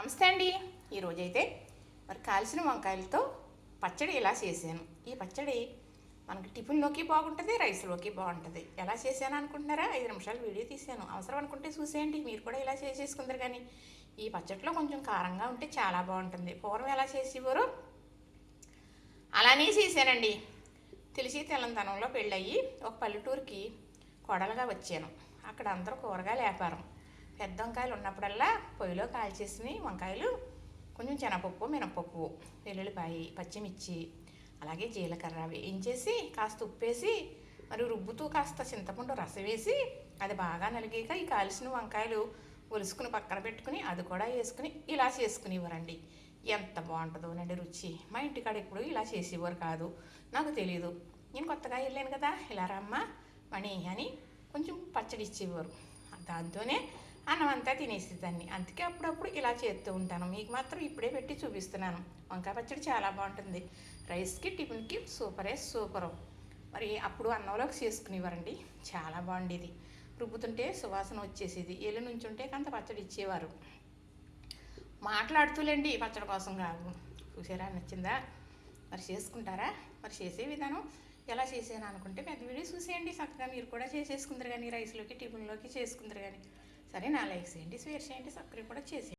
నమస్తే అండి. ఈరోజైతే మరి కాల్చిన వంకాయలతో పచ్చడి ఇలా చేశాను. ఈ పచ్చడి మనకి టిఫిన్లోకి బాగుంటుంది, రైస్లోకి బాగుంటుంది. ఎలా చేశాను అనుకుంటున్నారా? 5 నిమిషాలు వీడియో తీశాను. అవసరం అనుకుంటే చూసేయండి, మీరు కూడా ఇలా చేసేసుకుందరు. కానీ ఈ పచ్చడిలో కొంచెం కారంగా ఉంటే చాలా బాగుంటుంది. పూర్వం ఎలా చేసేవారో అలానే చేశానండి. తెలిసి తెలంగాణలో పెళ్ళయ్యి ఒక పల్లెటూరుకి కోడలుగా వచ్చాను. అక్కడ అందరూ కూరగాయల వ్యాపారం. పెద్ద వంకాయలు ఉన్నప్పుడల్లా పొయ్యిలో కాల్చేసిన వంకాయలు కొంచెం శనగపప్పు, మినపప్పు, వెల్లుల్లిపాయ, పచ్చిమిర్చి, అలాగే జీలకర్ర వేయించేసి కాస్త ఉప్పేసి మరి రుబ్బుతూ కాస్త చింతపండు రసం వేసి అది బాగా నలిగాక ఈ కాల్చిన వంకాయలు ఒలుసుకుని పక్కన పెట్టుకుని అది కూడా వేసుకుని ఇలా చేసుకునేవారండి. ఎంత బాగుంటుందోనండి రుచి. మా ఇంటికాడ ఎప్పుడు ఇలా చేసేవారు కాదు, నాకు తెలీదు. నేను కొత్తగా వెళ్ళాను కదా, ఇలా రమ్మ మణి అని కొంచెం పచ్చడి ఇచ్చేవారు. దాంతోనే అన్నం అంతా తినేసేదాన్ని. అందుకే అప్పుడప్పుడు ఇలా చేస్తూ ఉంటాను. మీకు మాత్రం ఇప్పుడే పెట్టి చూపిస్తున్నాను. వంకాయ పచ్చడి చాలా బాగుంటుంది. రైస్కి, టిఫిన్కి సూపరు. మరి అప్పుడు అన్నంలోకి చేసుకునేవారండి. చాలా బాగుండేది. రుబ్బుతుంటే సువాసన వచ్చేసేది. ఎల్లు నుంచుంటే కంత పచ్చడి ఇచ్చేవారు. మాట్లాడుతూలేండి పచ్చడి కోసం కాదు. చూసారా, నచ్చిందా? మరి చేసుకుంటారా? మరి చేసే విధానం ఎలా చేసాను అనుకుంటే పెద్ద వీడియో చూసేయండి. చక్కగా మీరు కూడా చేసేసుకుందరు కానీ రైస్లోకి, టిఫిన్లోకి చేసుకుందరు కానీ. సరే, నా లైక్ చేయండి, షేర్ చేయండి, సబ్స్క్రైబ్ కూడా చేసేయండి.